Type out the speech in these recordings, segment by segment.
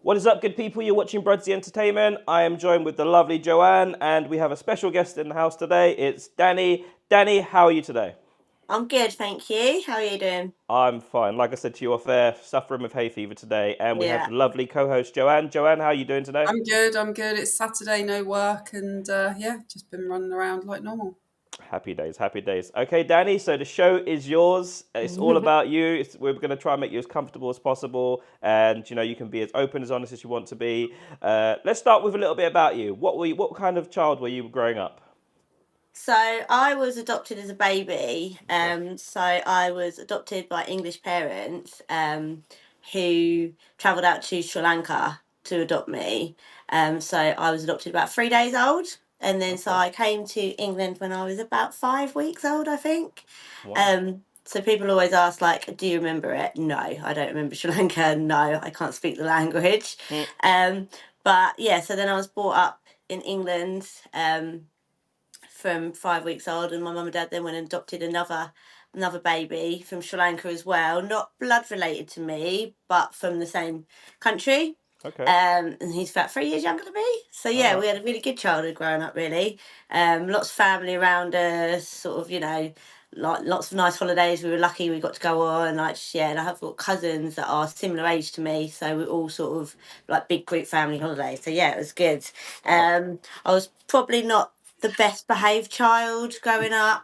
What is up, good people? You're watching Brudsy Entertainment. I am joined with the lovely Joanne, and we have a special guest in the house today. It's Dani. Dani, how are you today? I'm good, thank you. How are you doing? I'm fine. Like I said to you off air, suffering with hay fever today, and we have Yeah. the lovely co-host Joanne. Joanne, how are you doing today? I'm good. I'm good. It's Saturday, no work, and yeah, just been running around like normal. Happy days, happy days. Okay, Dani, so the show is yours. It's all about you. We're going to try and make you as comfortable as possible, and you can be as open, as honest as you want to be. Let's start with a little bit about you. What kind of child were you growing up? So I was adopted as a baby. Okay. So I was adopted by English parents who travelled out to Sri Lanka to adopt me. So I was adopted about 3 days old. And then so Okay. I came to England when I was about 5 weeks old, I think. Wow. So people always ask, like, do you remember it? No, I don't remember Sri Lanka. No, I can't speak the language. Mm. But yeah, so then I was brought up in England. From 5 weeks old, and my mum and dad then went and adopted another baby from Sri Lanka as well, not blood related to me, but from the same country. Okay. And he's about 3 years younger than me. So All yeah, right. we had a really good childhood growing up, really. Lots of family around us, sort of, like lots of nice holidays we were lucky we got to go on. Like, yeah, and I have got cousins that are similar age to me, so we're all sort of like big group family holidays. So yeah, it was good. Oh, I was probably not the best behaved child growing up.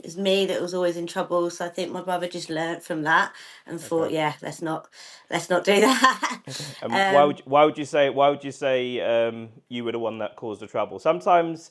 It's me that was always in trouble, so I think my brother just learnt from that and thought, okay. yeah, let's not do that. um, Why would you say you were the one that caused the trouble? Sometimes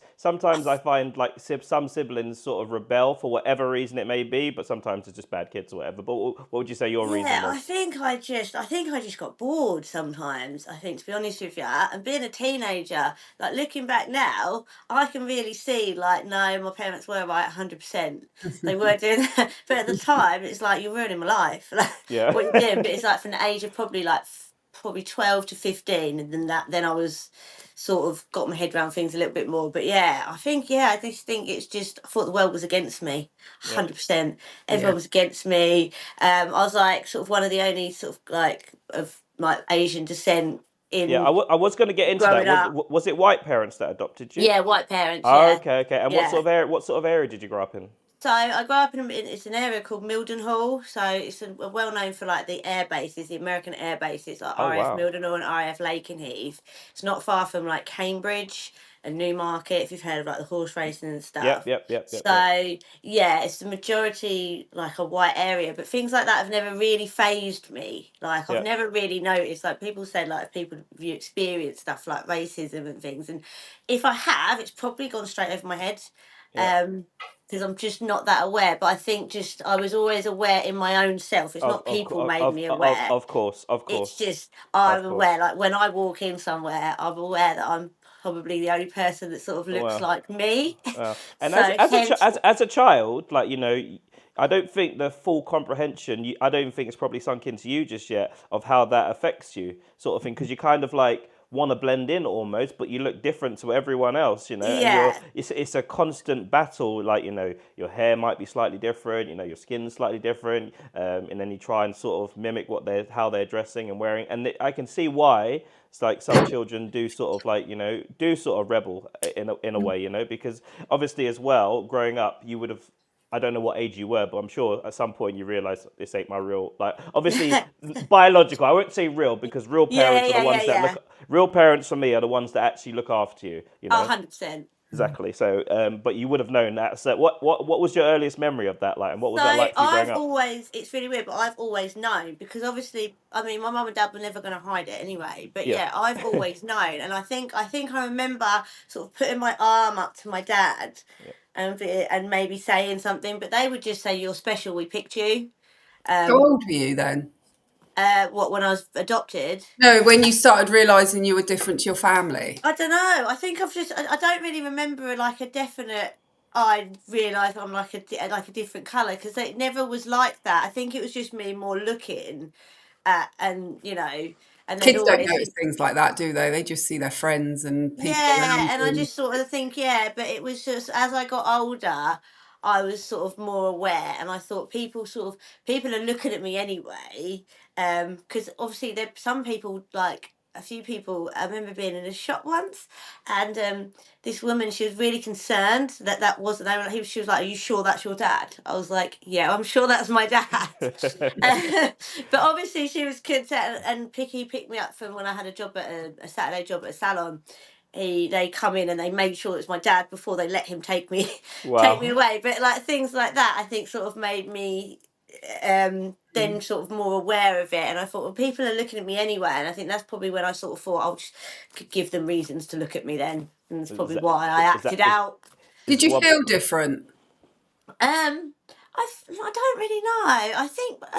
I find like some siblings sort of rebel for whatever reason it may be, but sometimes it's just bad kids or whatever. But what would you say your reason Yeah, was? I think I just got bored sometimes. I think, to be honest with you, and being a teenager, like looking back now, I can really see, like, no, my parents were right, 100%. They were doing that, but at the time, it's like you're ruining my life, like Yeah. what you're doing. But it's like from the age of probably like probably 12 to 15, and then I was sort of got my head around things a little bit more. But yeah, I just think it's just I thought the world was against me, Yeah. 100%. Yeah. Everyone was against me. I was like sort of one of the only sort of like of my Asian descent Yeah. in I was going to get into that. growing Was up. was it white parents that adopted you? Yeah, white parents. Oh, Yeah, okay, okay. And yeah. what sort of area did you grow up in? So I grew up it's an area called Mildenhall. So it's well known for like the air bases, the American air bases, like Oh, RAF wow. Mildenhall and RAF Lakenheath. It's not far from like Cambridge and Newmarket, if you've heard of like the horse racing and Yep, stuff. yep, yep, yep, yep. So yeah, it's the majority like a white area, but things like that have never really phased me. Like I've Yeah, never really noticed. Like people say, like if people have you experienced stuff like racism and things, and if I have, it's probably gone straight over my head. yeah. Um, because I'm just not that aware. But I think just I was always aware in my own self. It's Of not of people co- made me aware. of course, of It's course, just of I'm aware. course. Like when I walk in somewhere, I'm aware that I'm probably the only person that sort of looks Well, like me. and as So as a ch- hence, as a child, like I don't think the full comprehension. I don't think it's probably sunk into you just yet of how that affects you, sort of thing, because you kind of like want to blend in almost, but you look different to everyone else, and yeah, it's a constant battle. Like your hair might be slightly different, your skin's slightly different, and then you try and sort of mimic how they're dressing and wearing, and I can see why. It's like some children do sort of like do sort of rebel in a way, because obviously as well growing up you would have, I don't know what age you were, but I'm sure at some point you realised this ain't my real, like, obviously biological. I won't say real because real yeah, parents are the yeah, yeah, ones that yeah. look. Real parents for me are the ones that actually look after you. Oh, 100%. Exactly. So, but you would have known that. So, what was your earliest memory of that like, and what was So that like for you growing I've up? always, it's really weird, but I've always known because obviously, I mean, my mum and dad were never going to hide it anyway. But Yeah. yeah, I've always known, and I think I remember sort of putting my arm up to my dad, Yeah. and maybe saying something, but they would just say, "You're special. We picked you." How Um, old were you then? what when I was adopted? No, when you started realising you were different to your family. I don't know. I think I don't really remember like a definite. I realised I'm like like a different colour because it never was like that. I think it was just me more looking at and and they'd Kids don't always notice things like that, do they? They just see their friends and people yeah, around and I them. just sort of think yeah, but it was just as I got older. I was sort of more aware, and I thought people are looking at me anyway, because obviously there some people, like a few people. I remember being in a shop once, and this woman, she was really concerned that that wasn't. She was like, "Are you sure that's your dad?" I was like, "Yeah, I'm sure that's my dad." But obviously she was concerned, and Picky picked me up from when I had a job at a Saturday job at a salon. They come in and they made sure it's my dad before they let him take me take me Wow. away. But like things like that, I think sort of made me then sort of more aware of it. And I thought, well, people are looking at me anyway, and I think that's probably when I sort of thought I'll just give them reasons to look at me then, and that's Is probably that why I is that acted out. Did is you what? feel different? I don't really know. I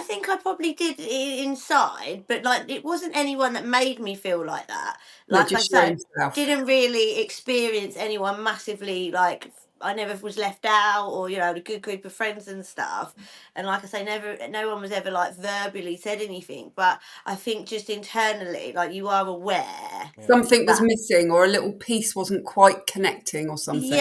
think I probably did inside, but like it wasn't anyone that made me feel like that. No, Like I just your say, own self. didn't really experience anyone massively like I never was left out, or had a good group of friends and stuff. And like I say, no one was ever like verbally said anything. But I think just internally, like you are aware Yeah. Something was that. missing, or a little piece wasn't quite connecting, or something.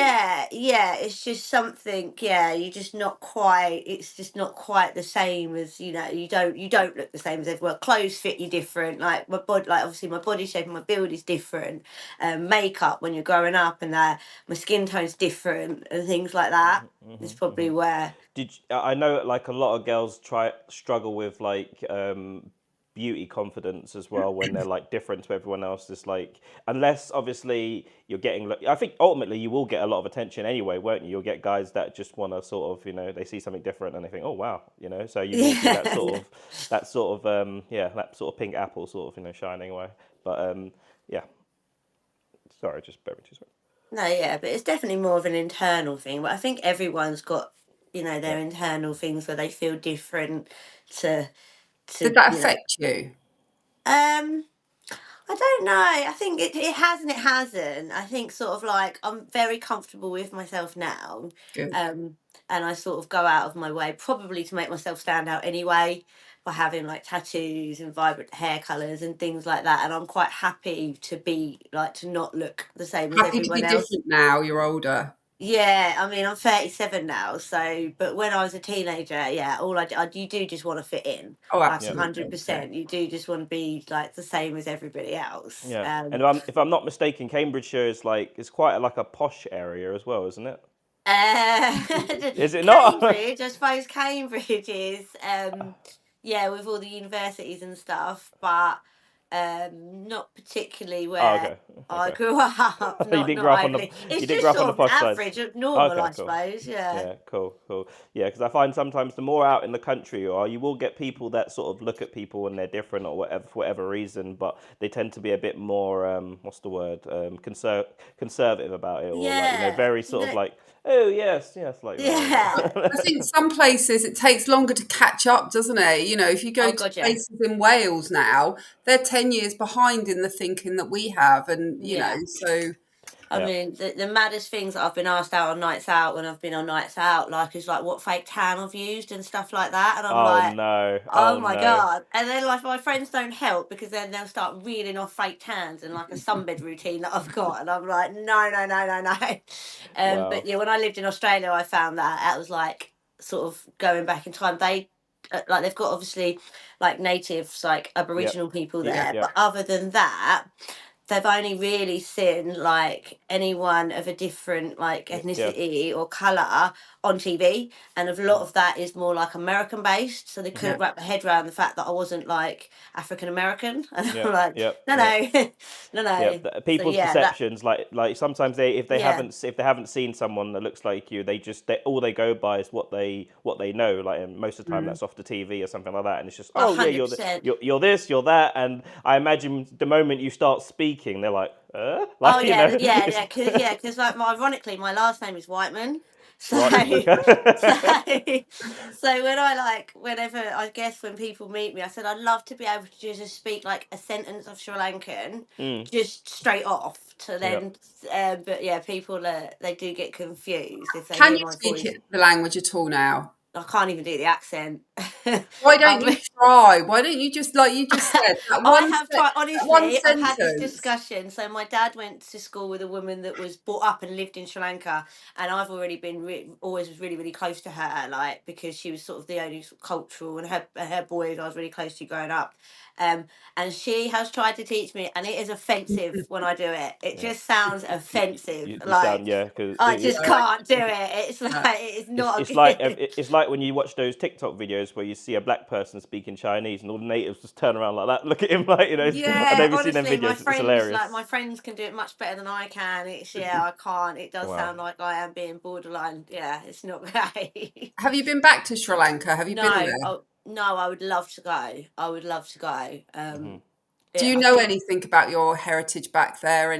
Yeah, it's just something, yeah, you're just not quite, it's just not quite the same as, you don't look the same as everyone. Clothes fit you different, like my body, like obviously my body shape and my build is different. Makeup when you're growing up and that, my skin tone's different and things like that. It's probably where, I know like a lot of girls struggle with like beauty confidence as well when they're like different to everyone else. It's like unless obviously you're getting, I think ultimately you will get a lot of attention anyway, won't you? You'll get guys that just want to sort of, they see something different and they think, oh wow, so you will be that yeah, sort yeah. of yeah, that sort of pink apple sort of shining away. But yeah, sorry, just bear with me 2 seconds. No, yeah, but it's definitely more of an internal thing. But I think everyone's got, Yeah. their internal things where they feel different to, Did to, that you know. affect you? Um, I don't know. I think it has and it hasn't. I think sort of like I'm very comfortable with myself now. Good. Um, and I sort of go out of my way probably to make myself stand out anyway by having like tattoos and vibrant hair colours and things like that. And I'm quite happy to be like to not look the same as Happy to be everyone else. different now you're older. Yeah, I mean, I'm 37 now, so but when I was a teenager, yeah, you do just want to fit in, Oh, like Yeah. absolutely. Yeah. 100%. You do just want to be like the same as everybody else. Yeah, and if I'm not mistaken, Cambridgeshire is like it's quite like a posh area as well, isn't it? Uh, Is it not? Cambridge, I suppose Cambridge is, yeah, with all the universities and stuff, but not particularly Oh, where okay, I okay. grew up. You Not didn't grow not up on the overly. you It's didn't grow just up on the sort of posh side. average, normal, Okay, I cool. suppose. Yeah. Yeah, cool, cool. Yeah, because I find sometimes the more out in the country you are, you will get people that sort of look at people and they're different or whatever for whatever reason, but they tend to be a bit more what's the word conservative about it, or like Yeah. very sort of like, oh yes, yes, like Yeah. I think some places it takes longer to catch up, doesn't it? If you go Oh to God, yeah. places in Wales now, they're 10 years behind in the thinking that we have. And, Yeah. so I yeah. mean, the maddest things that I've been asked out on nights out when I've been on nights out, like, is like what fake tan I've used and stuff like that. And I'm Oh like, no, oh oh my no. God. And then, like, my friends don't help because then they'll start reeling off fake tans and like a sunbed routine that I've got. And I'm like, no, no, no, no, no. But Wow. yeah, when I lived in Australia, I found that was like sort of going back in time. Like, they've got obviously like natives, like Yep. Aboriginal people Yep. yeah. there. But Yep. other than that, they've only really seen like anyone of a different like Yeah. ethnicity or color on TV, and a lot of that is more like American based. So they Mm-hmm. Yeah. couldn't wrap their head around the fact that I wasn't like African American, and I'm Yep. like, Yep. no, Yep. no, no, Yeah, no. So people's yeah, that perceptions, like sometimes yeah, if they haven't seen someone that looks like you, they all they go by is what they know. Like, and most of the time Mm. that's off the TV or something like that, and it's just, a oh yeah, hundred percent. you're this, you're that, and I imagine the moment you start speaking, they're like, Oh like yeah, yeah, it's because like ironically, my last name is Whiteman, so right, so okay, so when I like whenever I guess when people meet me, I said I'd love to be able to just speak like a sentence of Sri Lankan, mm, just straight off to yeah. then. But yeah, people they do get confused if they Can hear you my speak voice. it, the language at all now? I can't even do the accent. Why don't I you mean, try? Why don't you just, like you just said, that I one have tried, that one honestly, I've had this sentence? discussion. So my dad went to school with a woman that was brought up and lived in Sri Lanka, and I've already been always was really, really close to her, like, because she was sort of the only sort of cultural, and her boys I was really close to growing up. Um, and she has tried to teach me, and it is offensive when I do it. It Yeah. just sounds You, offensive. you sound, Like, yeah, because I No, just can't do it. It's like, no. it's not it's a like good. it's like when you watch those TikTok videos where you see a black person speaking Chinese and all the natives just turn around like that, look at him like, you know. I Yeah, know you've seen them honestly, videos. It's my hilarious. friends can do it much better than I can. It's, yeah, I can't. It does Wow. sound like I am being borderline. Yeah, it's not great. Have you been back to Sri Lanka? Have you been No, there? oh, no, I would love to go. I would love to go. Do Yeah, you I know think anything about your heritage back there?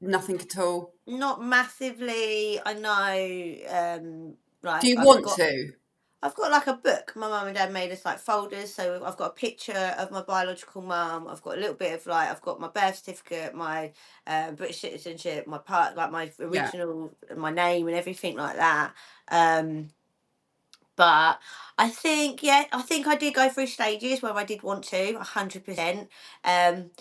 Nothing at all? not massively. I know, Do like you want to? I've got like a book. My mum and dad made us like folders. So I've got a picture of my biological mum. I've got a little bit of like, I've got my birth certificate, my British citizenship, my part, like my Yeah, original, my name and everything like that. Um, but I think, yeah, I think I did go through stages where I did want to, 100%. Um,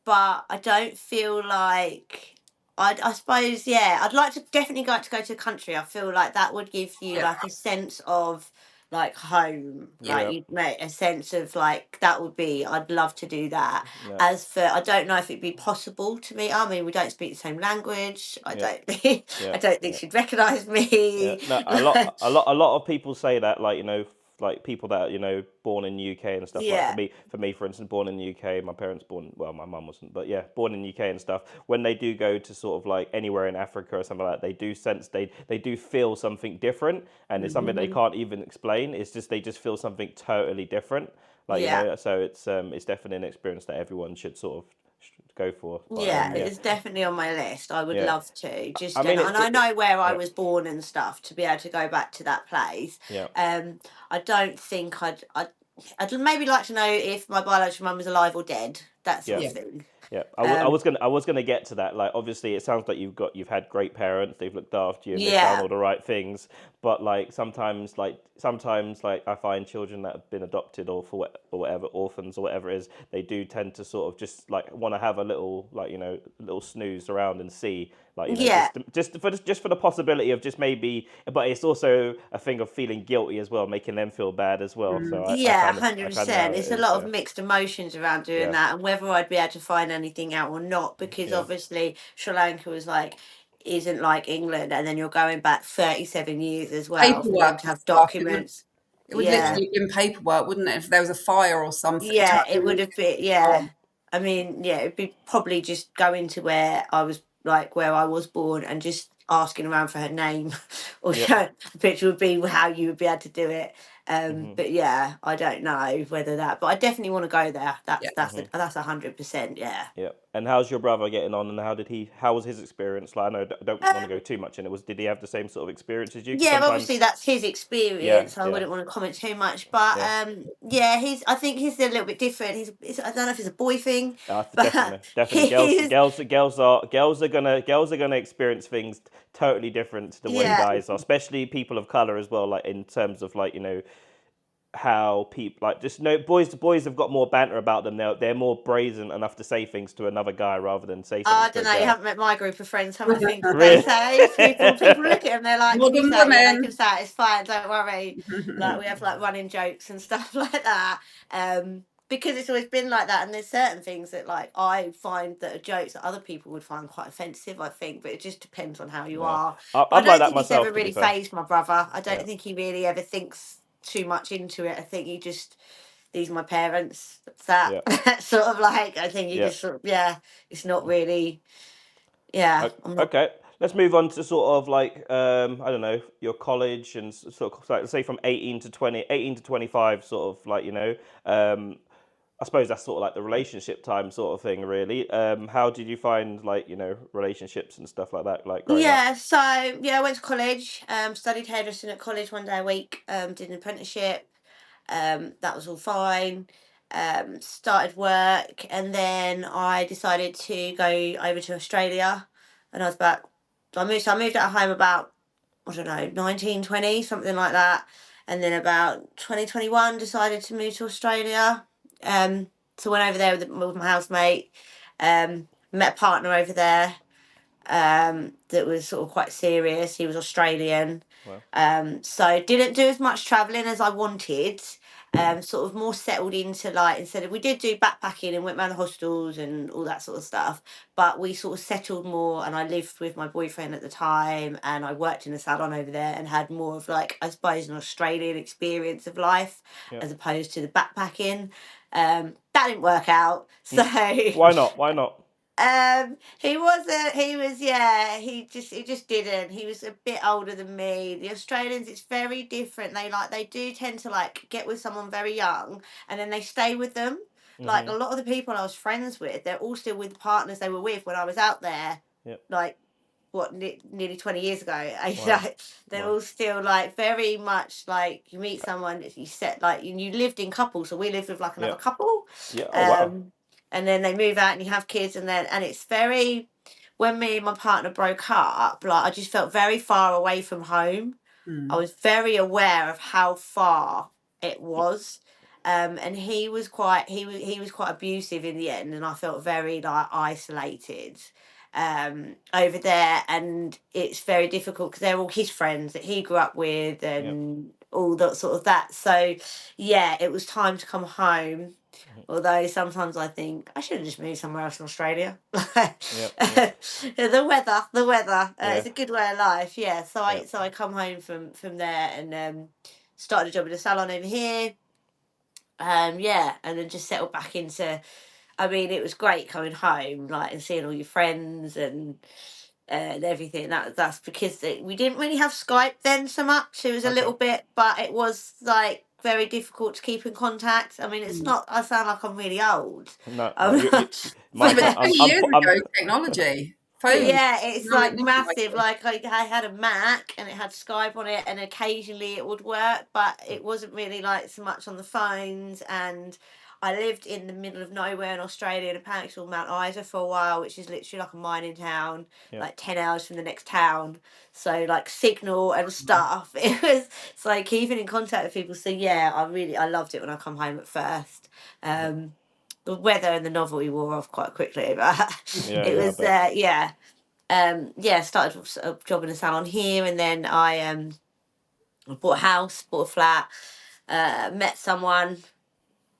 but I don't feel like I suppose, yeah, I'd like to definitely like to go to the country. I feel like that would give you yeah, like a sense of like home, Yeah. like you'd make a sense of like that would be. I'd love to do that. Yeah. As for, I don't know if it'd be possible to me. I mean, we don't speak the same language. I Yeah. don't think Yeah. I don't think Yeah. she'd recognise Yeah, me. no, Like, a lot of people say that, like, you know, like people that are, you know, born in UK and stuff. Like yeah. for me, for instance, born in the UK, my parents born, well, my mum wasn't, but yeah, born in the UK and stuff. When they do go to sort of like anywhere in Africa or something like that, they do sense they do feel something different, and it's something they Mhm. can't even explain. It's just they just feel something totally different, like, you Yeah. know. So it's definitely an experience that everyone should sort of go for. But Yeah, yeah, it's definitely on my list. I would yeah. love to I just, mean, and I know where I yeah, was born and stuff to be able to go back to that place. yeah. I don't think I'd maybe like to know if my biological mum was alive or dead, that sort Yeah. of yeah, thing. Yeah, Um, I was gonna get to that. Like, obviously, it sounds like you've had great parents. They've looked after you and they've done yeah, all the right things. But sometimes, like I find children that have been adopted or or whatever, orphans or whatever it is, they do tend to sort of just like want to have a little, like, you know, little snooze around and see, like, you know, yeah, just for the possibility of just maybe. But it's also a thing of feeling guilty as well, making them feel bad as well. So yeah, I hundred kind of know how percent. it It's a is. lot of Yeah, mixed emotions around doing yeah, that, and whether I'd be able to find anything out or not, because yeah, obviously Sri Lanka was like isn't like England, and then you're going back 37 years as well for them paperwork to and have stuff. documents. It would Yeah. literally have been paperwork, wouldn't it? If there was a fire or something. Yeah, it would have been. Yeah, Gone. I mean, yeah, it'd be probably just going to where I was, like where I was born, and just asking around for her name, or yeah. the picture would be how you would be able to do it. Hmm. But yeah, I don't know whether that, but I definitely want to go there. Yeah. That's 100%. Yeah. Yeah. And how's your brother getting on, and how was his experience? Like, I know I don't want to go Um, too much in it. Did he have the same sort of experience as you? Because Yeah, sometimes, obviously that's his yeah, experience. I yeah, wouldn't want to comment too much, but yeah. yeah, I think he's a little bit different. I don't know if it's a boy thing, but Definitely, definitely. he's Girls are gonna experience things totally different to the way yeah. guys are, especially people of color as well. Like, in terms of, like, you know, how people, like, just, no, boys have got more banter about them. They're more brazen enough to say things to another guy rather than say something I to don't a know. You girl. haven't met my group of friends. Some of the things that they Really? say, people look at them. They're like, "Can you Modern say it?" Yeah, they can women. say it. It's fine. Don't worry. Like we have like running jokes and stuff like that. Because it's always been like that. And there's certain things that like I find that are jokes that other people would find quite offensive. I think, but it just depends on how you Yeah, are. But I I'm like don't that think he's ever myself, to be really fair. phased my brother. I don't Yeah, think he really ever thinks too much into it. I think he just these are my parents. That's that. yeah, Sort of like I think he yeah. just sort of, yeah. It's not really. Yeah, I'm not. Okay, let's move on to sort of like, I don't know, your college and sort of like, say from 18 to 20, 18 to 25, sort of like, you know, um, I suppose that's sort of like the relationship time sort of thing, really. How did you find, like, you know, relationships and stuff like that, like growing up? Yeah, so yeah, I went to college, studied hairdressing at college one day a week, did an apprenticeship, that was all fine. Started work, and then I decided to go over to Australia, and I was about, I moved out of home about, I don't know, 19, 20, something like that. and then about 2021 decided to move to Australia. So went over there with my housemate. Met a partner over there that was sort of quite serious. He was Australian. Well, So didn't do as much travelling as I wanted. Sort of more settled into like instead of we did do backpacking and went around the hostels and all that sort of stuff, but we sort of settled more and I lived with my boyfriend at the time and I worked in a salon over there and had more of like I suppose an Australian experience of life yeah. as opposed to the backpacking. That didn't work out. So Why not? Why not? he wasn't. He was. Yeah. He just didn't. He was a bit older than me. The Australians, it's very different. They do tend to like get with someone very young, and then they stay with them. Like a lot of the people I was friends with, they're all still with the partners they were with when I was out there. Yep. Like what nearly 20 years ago. Wow. They're Wow. all still like very much like you meet someone you set like you lived in couples, so we lived with like another Yep. couple. Yeah. Oh wow. And then they move out and you have kids and it's very when me and my partner broke up, like I just felt very far away from home. I was very aware of how far it was. And he was quite abusive in the end and I felt very like isolated over there and it's very difficult because they're all his friends that he grew up with and all that sort of that. So yeah, it was time to come home. Although sometimes I think I should have just moved somewhere else in Australia. Yep. The weather. Yeah. It's a good way of life. Yeah. So I Yep. so I come home from there and started a job in a salon over here. Yeah, and then just settled back into. I mean, it was great coming home, like and seeing all your friends and everything. That's because we didn't really have Skype then so much. It was a Okay. little bit, but it was like very difficult to keep in contact. I mean, it's not. I sound like I'm really old. No. I'm You, Yeah, mind but you, 20 years ago, technology, phones, yeah, it's nothing like like massive. this. Like I had a Mac and it had Skype on it, and occasionally it would work, but it wasn't really like so much on the phones. And I lived in the middle of nowhere in Australia, in a parish called Mount Isa for a while, which is literally like a mining town, Yeah. like 10 hours from the next town. So like signal and stuff. It's like keeping in contact with people. So yeah, I loved it when I come home at first. The weather and the novelty wore off quite quickly, but Yeah. it Yeah. I was bet. started a job in a salon here and then I bought a house, bought a flat, met someone.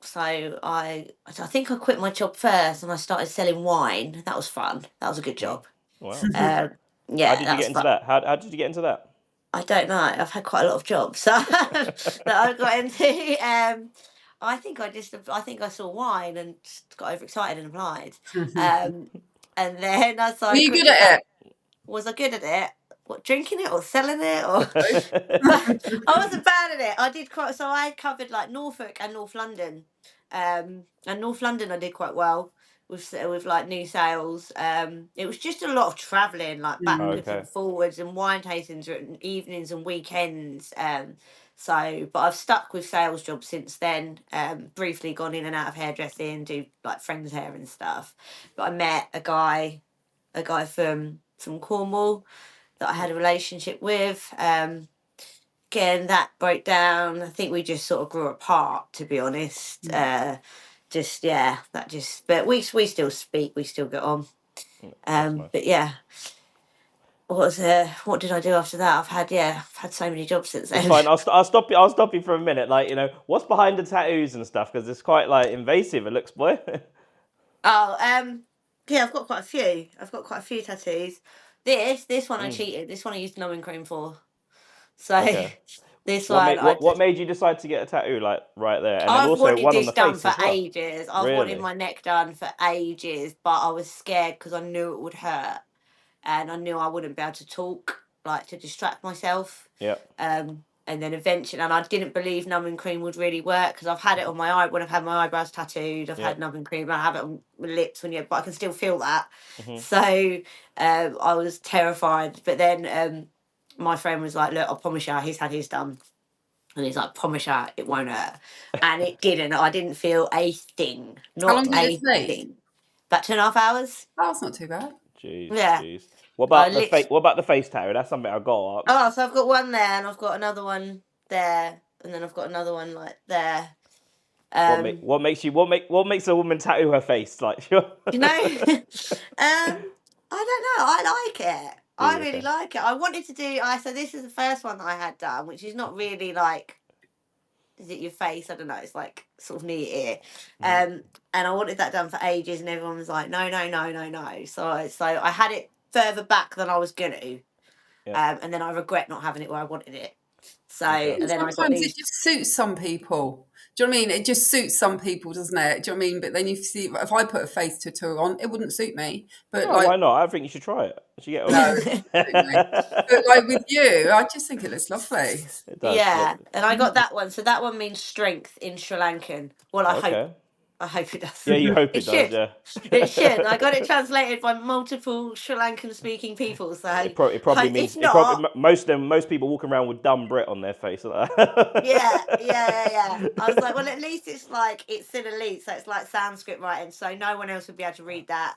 So I think I quit my job first and I started selling wine. That was fun. That was a good Wow. job. Wow. How Yeah, did you that get was into fun. that? How did you get into that? I don't know. I've had quite a lot of jobs that I got into. I think I saw wine and just got overexcited and applied. Um, and then I so Were I you quit good the at salon. it? Was I good at it? What, drinking it or selling it or? Both. I wasn't bad at it. I did quite. So I covered like Norfolk and North London, and North London I did quite well with like new sales. It was just a lot of travelling, like backwards Okay. and forwards, and wine tastings at evenings and weekends. But I've stuck with sales jobs since then. Briefly gone in and out of hairdressing, do like friends' hair and stuff. But I met a guy from Cornwall that I had a relationship with. Again, that broke down. I think we just sort of grew apart, to be honest. Just yeah, that just. But we still speak. We still get on. That's nice. But yeah, what did I do after that? I've had so many jobs since It's then. fine. I'll stop you. I'll stop you for a minute. Like what's behind the tattoos and stuff because it's quite like invasive. It looks, boy. Oh, yeah, I've got quite a few. I've got quite a few tattoos. This one I cheated. This one I used numbing cream for. So Okay. this What one made I what just. made you decide to get a tattoo like right there, and then I've also wanted one on this the done face for as well? ages. I've wanted Really? my neck done for ages, but I was scared because I knew it would hurt, and I knew I wouldn't be able to talk, like to distract myself. Yep. And then eventually, and I didn't believe numbing cream would really work because I've had it on my eye when I've had my eyebrows tattooed. I've had Yep. numbing cream. I have it on my lips but I can still feel that. Mhm. So I was terrified. But then my friend was like, "Look, I promise you, he's had his done." And he's like, promise you, it won't hurt. And it didn't. I didn't feel a thing. How long Not did it a take? thing. About 2.5 hours. Oh, that's not too bad. Jeez. Yeah. Jeez. What I about the face? What about the face tattoo? That's something I got to ask. Oh, so I've got one there and I've got another one there. and then I've got another one like there. What makes a woman tattoo her face? Like, sure. You know, I don't know. I like it. Do I you? really Okay. like it. I wanted to do. So this is the first one that I had done, which is not really like. Is it your face? I don't know. It's like sort of near your ear. And I wanted that done for ages, and everyone was like, no, no, no, no, no. So I had it further back than I was gonna, Yeah. and then I regret not having it where I wanted it. So Okay. and then I got Sometimes it these. just suits some people. Do you know what I mean? It just suits some people, doesn't it? Do you know what I mean? But then you see, if I put a face tattoo on, it wouldn't suit me. But Oh, like, why not? I think you should try it. You should get no, it on. wouldn't suit me. But like with you, I just think it looks lovely. It does. Yeah, Look. and I got that one. So that one means strength in Sri Lankan. Well, I hope. Okay. I hope it does. Yeah, you hope It it does. should. Yeah. It should. I got it translated by multiple Sri Lankan speaking people. So It probably if means it not, probably most people walking around with dumb Brit on their face. Like yeah, yeah, yeah, yeah. that. I was like, well, at least it's like it's Sinhalese, so it's like Sanskrit writing. So no one else would be able to read that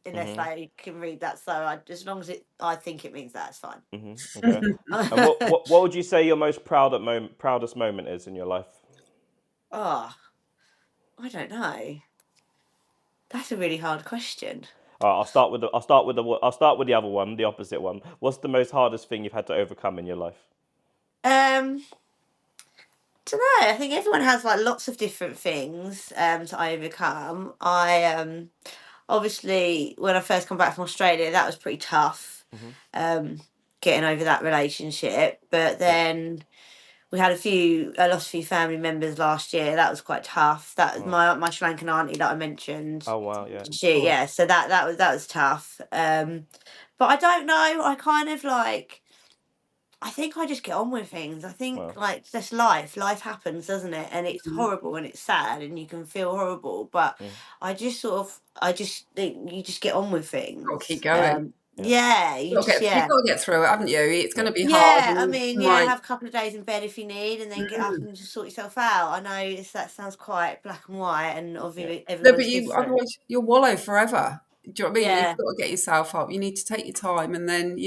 unless they can read that. So as long as I think it means that, it's fine. Okay. And what would you say your most proudest moment is in your life? Oh, I don't know. That's a really hard question. All right, I'll start with the other one, the opposite one. What's the most hardest thing you've had to overcome in your life? Um, don't know. I think everyone has like lots of different things to overcome. I obviously when I first come back from Australia, that was pretty tough. Um, getting over that relationship, but Yeah. then I lost a few family members last year. That was quite tough. That was Wow. my Sri Lankan auntie that I mentioned. Oh wow. Yeah. Yeah. So that was tough. But I don't know. I kind of like. I think I just get on with things. I think Wow. like that's life. Life happens, doesn't it? And it's horrible and it's sad and you can feel horrible. But I just think you just get on with Got to keep things. going. Yeah. Yeah, You've got to get through it, haven't you? It's going Yeah. to be hard. yeah. I And mean, yeah, like, have a couple of days in bed if you need, and then get up and just sort yourself out. I know that sounds quite black and white, and Yeah. obviously no, but everyone's you different. otherwise you'll wallow forever. Do you know what I mean? You've Yeah, got to get yourself up. You need to take your time and then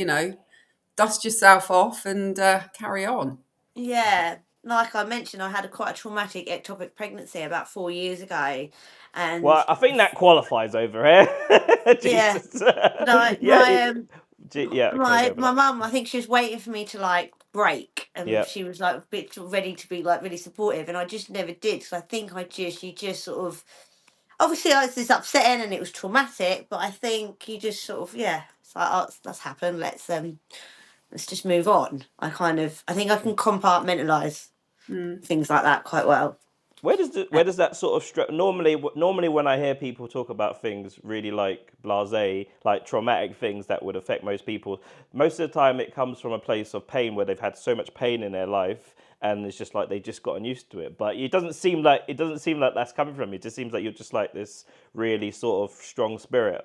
dust yourself off and carry on. yeah. Like I mentioned, I had quite a traumatic ectopic pregnancy about 4 years ago, and Well, I think that qualifies over here. yeah, Jesus. like Yeah. Yeah. Okay. my Go for that. mum, I think she was waiting for me to like break, and Yeah. she was like a bit ready to be like really supportive, and I just never did. So I think you just sort of obviously I was upsetting and it was traumatic, but I think you just sort of it's like oh, that's happened. Let's just move on. I think I can compartmentalize things like that quite well. Where does that sort of normally when I hear people talk about things really like blasé, like traumatic things that would affect most people, most of the time it comes from a place of pain where they've had so much pain in their life and it's just like they've just gotten used to it. But it doesn't seem like that's coming from you. It just seems like you're just like this really sort of strong spirit.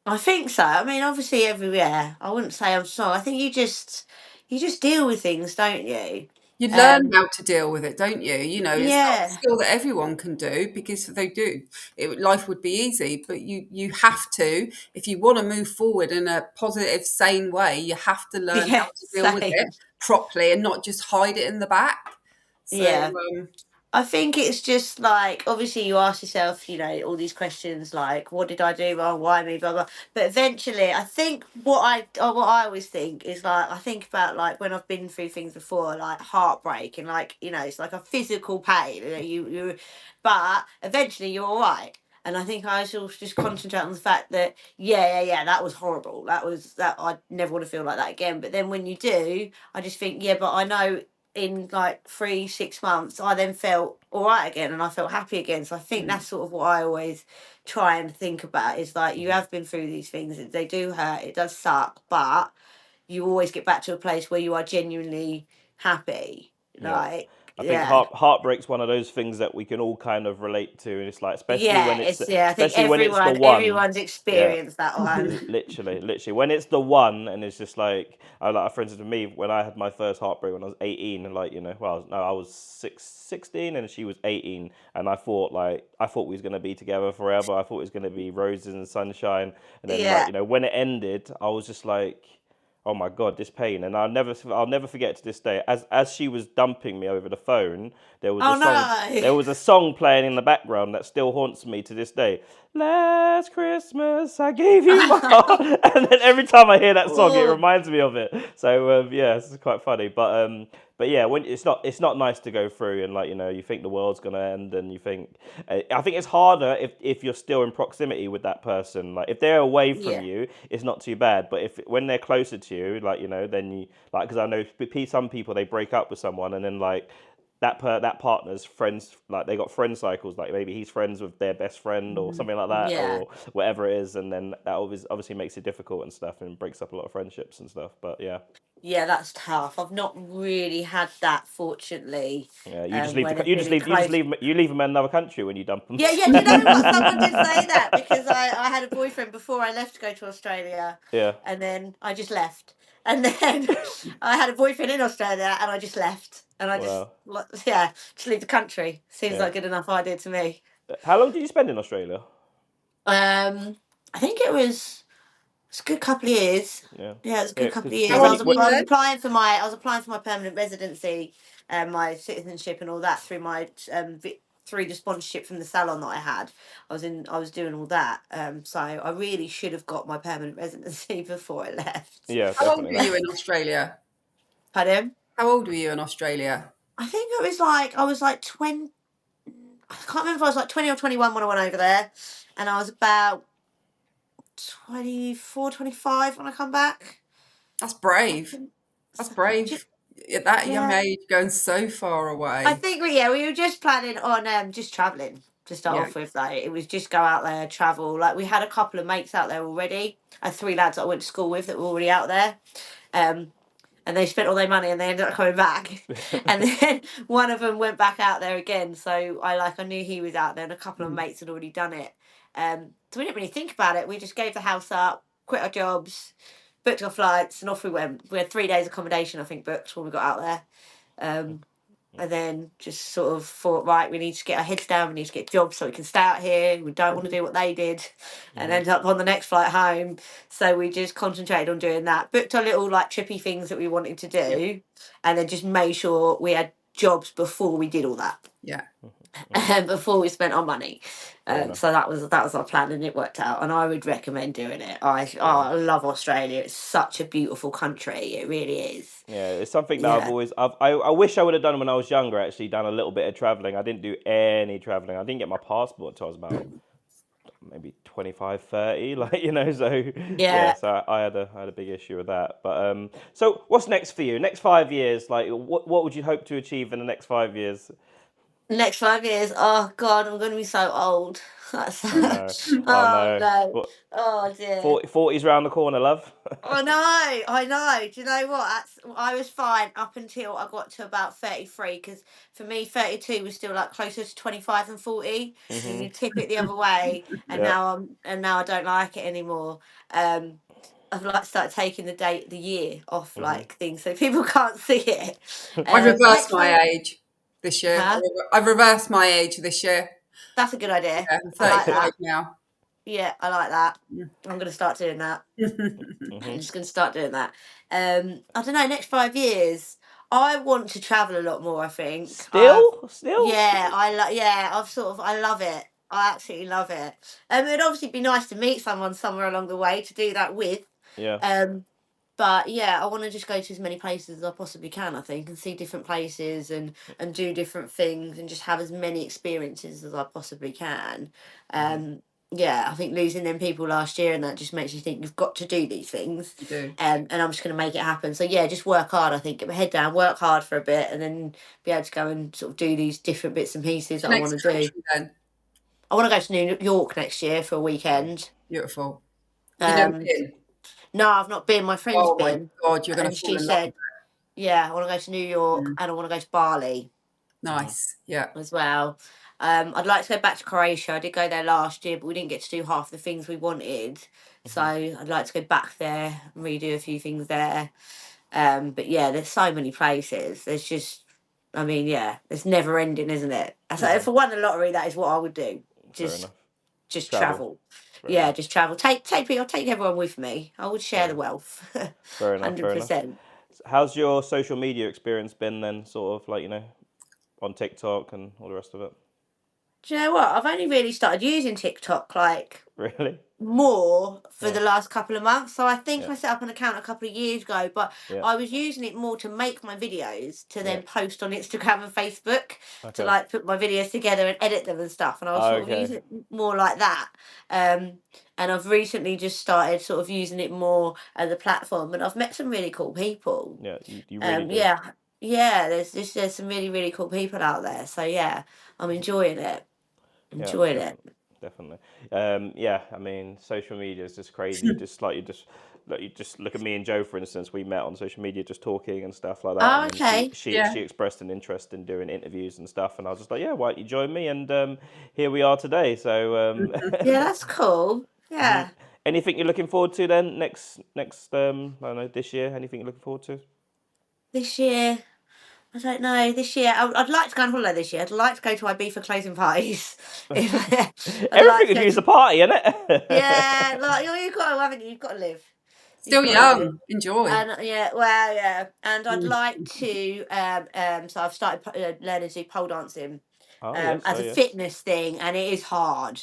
I think so. I mean, obviously everywhere. I wouldn't say I'm strong. I think you just deal with things, don't you? You learn Um, how to deal with it, don't you? It's not a yeah, skill that everyone can do because if they do, life would be easy. But you have to, if you want to move forward in a positive, sane way, you have to learn how yeah, to deal with it same. properly and not just hide it in the back. So, Yeah. I think it's just like obviously you ask yourself, all these questions like, what did I do wrong? Why me? Blah blah. But eventually, I think what I always think is like I think about like when I've been through things before, like heartbreak and like it's like a physical pain. But eventually you're all right. And I think I should just concentrate on the fact that yeah, that was horrible. That I never want to feel like that again. But then when you do, I just think yeah, but I know in like 3 6 months I then felt all right again and I felt happy again, so I think that's sort of what I always try and think about is like you have been through these things, they do hurt, it does suck, but you always get back to a place where you are genuinely happy, Yeah. like I think yeah. heartbreak's one of those things that we can all kind of relate to, and it's like Yeah, I think especially when it's the one. everyone's Yeah, experienced that one. literally when it's the one, and it's just like for instance with me when I had my first heartbreak when I was 18, and well no I was 16 and she was 18, and I thought we was gonna be together forever. I thought it was gonna be roses and sunshine, and then Yeah, when it ended, I was just like. oh my god, this pain, and I'll never forget to this day. As she was dumping me over the phone, there was a Oh song no. there was a song playing in the background that still haunts me to this day. Last Christmas I gave you my heart, and then every time I hear that song, it Oh, reminds me of it. So yeah, this is quite funny. But yeah, when it's not nice to go through, and like you think the world's gonna end, and you think I think it's harder if you're still in proximity with that person. Like if they're away from yeah. you, it's not too bad. But if when they're closer to you, like then you like because I know some people they break up with someone, and then like that partner's friends, like they got friend cycles, like maybe he's friends with their best friend or Mm. something like that, Yeah. or whatever it is, and then that obviously makes it difficult and stuff, and breaks up a lot of friendships and stuff. But yeah. Yeah, that's tough. I've not really had that, fortunately, Yeah, you just leave when they've been in you just close. leave them in another country when you dump them. Yeah, yeah. Do you know what? Someone did say that because I had a boyfriend before I left to go to Australia, Yeah. and then I just left. And then I had a boyfriend in Australia, and I just left. And I just, Well. yeah, just leave the country. Seems Yeah. like a good enough idea to me. How long did you spend in Australia? I think it's a good couple of years. Yeah. Yeah, it was a Yeah. good couple of How years. When old were you I was then? applying for my permanent residency and my citizenship and all that through my through the sponsorship from the salon that I had. I was doing all that. So I really should have got my permanent residency before I left. yeah, How old definitely were that. you in Australia? Pardon? How old were you in Australia? I think it was like I was like 20. I can't remember if I was like 20 or 21 when I went over there, and I was about 24, 25 when I come back. That's brave. That's brave at that young Yeah. age, going so far I away. think we were just planning on just travelling to start Yeah. off with. Like it was just go out there, travel. Like we had a couple of mates out there already. I had three lads that I went to school with that were already out there. Um, and they spent all their money and they ended up coming back. And then one of them went back out there again. So I knew he was out there, and a couple of Mm. mates had already done it. So we didn't really think about it. We just gave the house up, quit our jobs, booked our flights, and off we went. We had 3 days accommodation, I think, booked when we got out there. And then just sort of thought, right, we need to get our heads down, we need to get jobs so we can stay out here. We don't want to do what they did and Mhm. end up on the next flight home. So we just concentrated on doing that. Booked our little like trippy things that we wanted to Yeah. do, and then just made sure we had jobs before we did all that. Yeah. And before we spent our money. Fair enough. So that was our plan, and it worked out. And I would recommend doing it. Yeah. I love Australia. It's such a beautiful country. It really is. Yeah, it's something that Yeah. I wish I would have done when I was younger. Actually, done a little bit of traveling. I didn't do any traveling. I didn't get my passport until I was about maybe 25, 30. Like so yeah. Yeah. So I had a big issue with that. But so what's next for you? Next 5 years, like what would you hope to achieve in the next 5 years? Next 5 years, oh God, I'm going to be so old. That's I know, I oh know. no, What oh dear. 40's round the corner, love. I know, I know. Do you know what? I was fine up until I got to about 33, because for me, 32 was still like closer to 25 and 40. And Mhm. you tip it the other way, Yeah. and now I don't like it anymore. Um, I've like started taking the year off Mhm. like things so people can't see it. I reversed Next my one, age this year. huh? I reversed my age this year. That's a good idea. Yeah, I'm I like 35 that. now. Yeah, I like that. I'm going to start doing that. I'm Mhm. just going to start doing that. I don't know. Next 5 years, I want to travel a lot more. I think Still. yeah, I love it. I absolutely love it. It'd obviously be nice to meet someone somewhere along the way to do that with. Yeah. Um, but yeah, I want to just go to as many places as I possibly can. I think, and see different places and do different things and just have as many experiences as I possibly can. Mhm. Yeah, I think losing them people last year and that just makes you think you've got to do these things. You do. And I'm just going to make it happen. So yeah, just work hard. I think get my head down, work hard for a bit, and then be able to go and sort of do these different bits and pieces The that I next want to do. country then. I want to go to New York next year for a weekend. Beautiful. Have you never Um, been? no, I've not been. My friend's Oh my been, God, you're going to and fall she in love said, with yeah, I want to go to New it. York and I want to go to Bali Mhm. Nice. Yeah. as well. I'd like to go back to Croatia. I did go there last year, but we didn't get to do half the things we wanted. So Mhm. I'd like to go back there and redo a few things there. But yeah, there's so many places. There's just, I mean, yeah, it's never ending, isn't it? So Yeah. if I won the lottery, that is what I would do. Fair Just enough. just Travel. travel. Fair Yeah, enough. just travel. I'll take everyone with me. I would share Fair the enough. wealth. Fair enough. Fair enough. 100%. How's your social media experience been then? Sort of like on TikTok and all the rest of it. Do you know what? I've only really started using TikTok like Really? more for Yeah. the last couple of months. So I think Yeah. I set up an account a couple of years ago, but Yeah. I was using it more to make my videos to Yeah. then post on Instagram and Facebook to Okay. like put my videos together and edit them and stuff. And I was sort of Okay. using it more like that. And I've recently just started sort of using it more as a platform, and I've met some really cool people. Yeah. You really do. Yeah, yeah. There's some really really cool people out there. So yeah, I'm enjoying it. Yeah. Enjoying it. Definitely. Definitely. Yeah. I mean, social media is just crazy. Just like you just look at me and Joe, for instance. We met on social media, just talking and stuff like that. And Oh, then she okay. she Yeah. she expressed an interest in doing interviews and stuff. And I was just like, yeah, why don't you join me? And here we are today. So Yeah, that's cool. mhm. Yeah. Anything you're looking forward to then next I don't know, this year? Anything you're looking forward to? This year, I don't know. This year, I'd like to go on holiday this year. I'd like to go to Ibiza closing parties. I'd like Everything to could go use to. a party, innit? Yeah, like you've got to, haven't you? You've got to live. You've Still got to live. young. Enjoy. And yeah, well, yeah, and I'd Mm. like to. So I've started learning to do pole dancing, Oh yes, oh as a yes. fitness thing, and it is hard.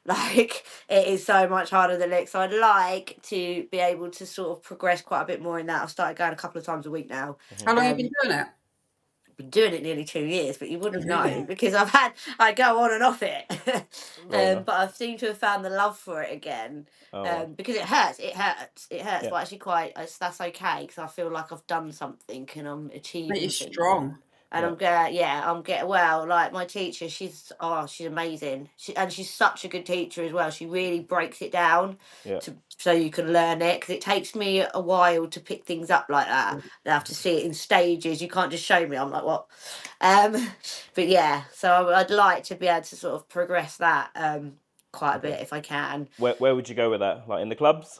Like it is so much harder than it. So I'd like to be able to sort of progress quite a bit more in that. I've started going a couple of times a week now. How long have you Um, been doing it? been doing it nearly 2 years, but you Oh, wouldn't know really? because I go on and off it. Fair enough. But I've seemed to have found the love for it again. Oh well. Because it hurts, Yeah, but actually that's okay because I feel like I've done something and I'm Mate, you're achieving things. strong. And yeah, I'm getting well. Like my teacher, she's amazing. And she's such a good teacher as well. She really breaks it down yeah. so you can learn it because it takes me a while to pick things up like that. I have to see it in stages. You can't just show me. I'm like, what? Um, but yeah, so I'd like to be able to sort of progress that quite a Okay. bit if I can. Where would you go with that? Like in the clubs?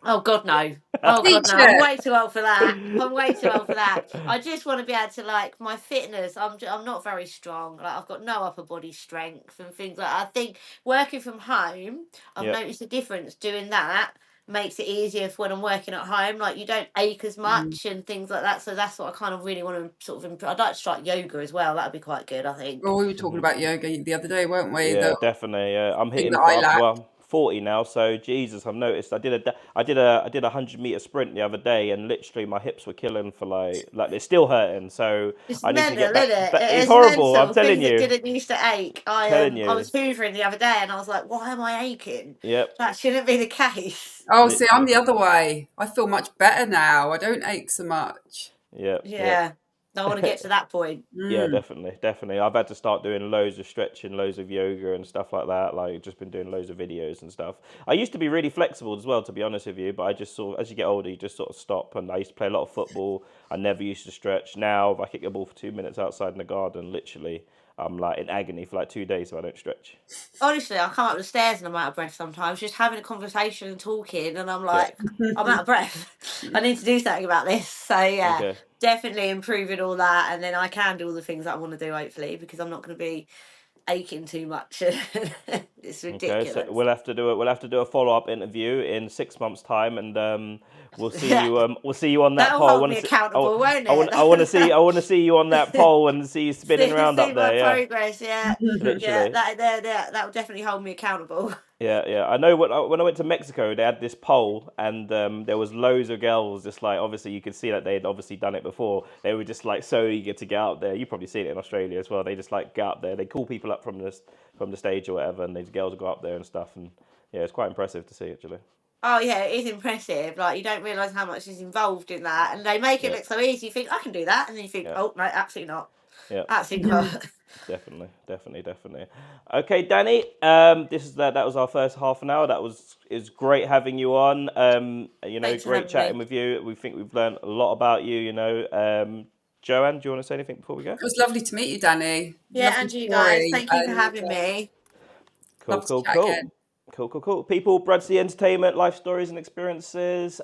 Oh God, no. Oh God, Teach no. I'm it. way too old for that. I'm way too old for that. I just want to be able to like my fitness. I'm not very strong. Like I've got no upper body strength and things like that. I think working from home, I've Yeah. noticed a difference doing that makes it easier for when I'm working at home. Like you don't ache as Mm. much and things like that. So that's what I kind of really want to sort of improve. I'd like to start yoga as well. That'd be quite good, I think. Well, we were talking Hmm. about yoga the other day, weren't we? Yeah, The definitely. I'm thing hitting that I lack. well 40 now, so Jesus, I've noticed. I did a 100-meter sprint the other day, and literally my hips were killing for like they're still hurting. So It's I need to mental, get isn't back. it? But it's It's horrible. I'm mental. telling Things that you. didn't used to ache. Telling I you. was hoovering the other day and I was like, why am I aching? Yep. That shouldn't be the case. Oh, see, I'm Literally. the other way. I feel much better now. I don't ache so much. Yep. Yep. Yeah. I want to get to that point. Yeah, Mm. definitely, definitely. I've had to start doing loads of stretching, loads of yoga and stuff like that. Like, just been doing loads of videos and stuff. I used to be really flexible as well, to be honest with you, but I just sort of, as you get older, you just sort of stop. And I used to play a lot of football. I never used to stretch. Now, if I kick a ball for 2 minutes outside in the garden, literally, I'm like in agony for like 2 days if I don't stretch. Honestly, I come up the stairs and I'm out of breath sometimes, just having a conversation and talking, and I'm Yeah. like, I'm out of breath. I need to do something about this. So yeah, Okay. definitely improving all that, and then I can do all the things that I want to do, hopefully, because I'm not going to be aching too much. It's Okay. So ridiculous. we'll have to do a follow-up interview in 6 months' time, and we'll see you on that That'll pole. I hold want me to see. I, accountable, won't I want. I want to see. I want to see you on that it? pole and see you spinning around See up my there. Yeah. progress. Yeah, yeah. Literally. That will definitely hold me accountable. Yeah, yeah. I know when I went to Mexico, they had this pole, and there was loads of girls. Just like obviously, you could see that they had obviously done it before. They were just like so eager to get out there. You probably seen it in Australia as well. They just like get up there. They call people up from the stage or whatever, and these girls go up there and stuff. And yeah, it's quite impressive to see actually. Oh yeah, it is impressive. Like you don't realise how much is involved in that, and they make it Yeah, look so easy. You think I can do that, and then you think, yeah, oh no, absolutely not, yeah. absolutely not. Definitely, definitely, definitely. Okay, Danny. That was our first half an hour. It's great having you on. Thanks for Great having me. chatting with you. We think we've learned a lot about you. Joanne, do you want to say anything before we go? It was lovely to meet you, Danny. Yeah, Lovely and you guys, story, thank you for and having me. Cool, love to cool, chat cool. again. Cool, cool, cool. People, Bradsey Entertainment, life stories and experiences.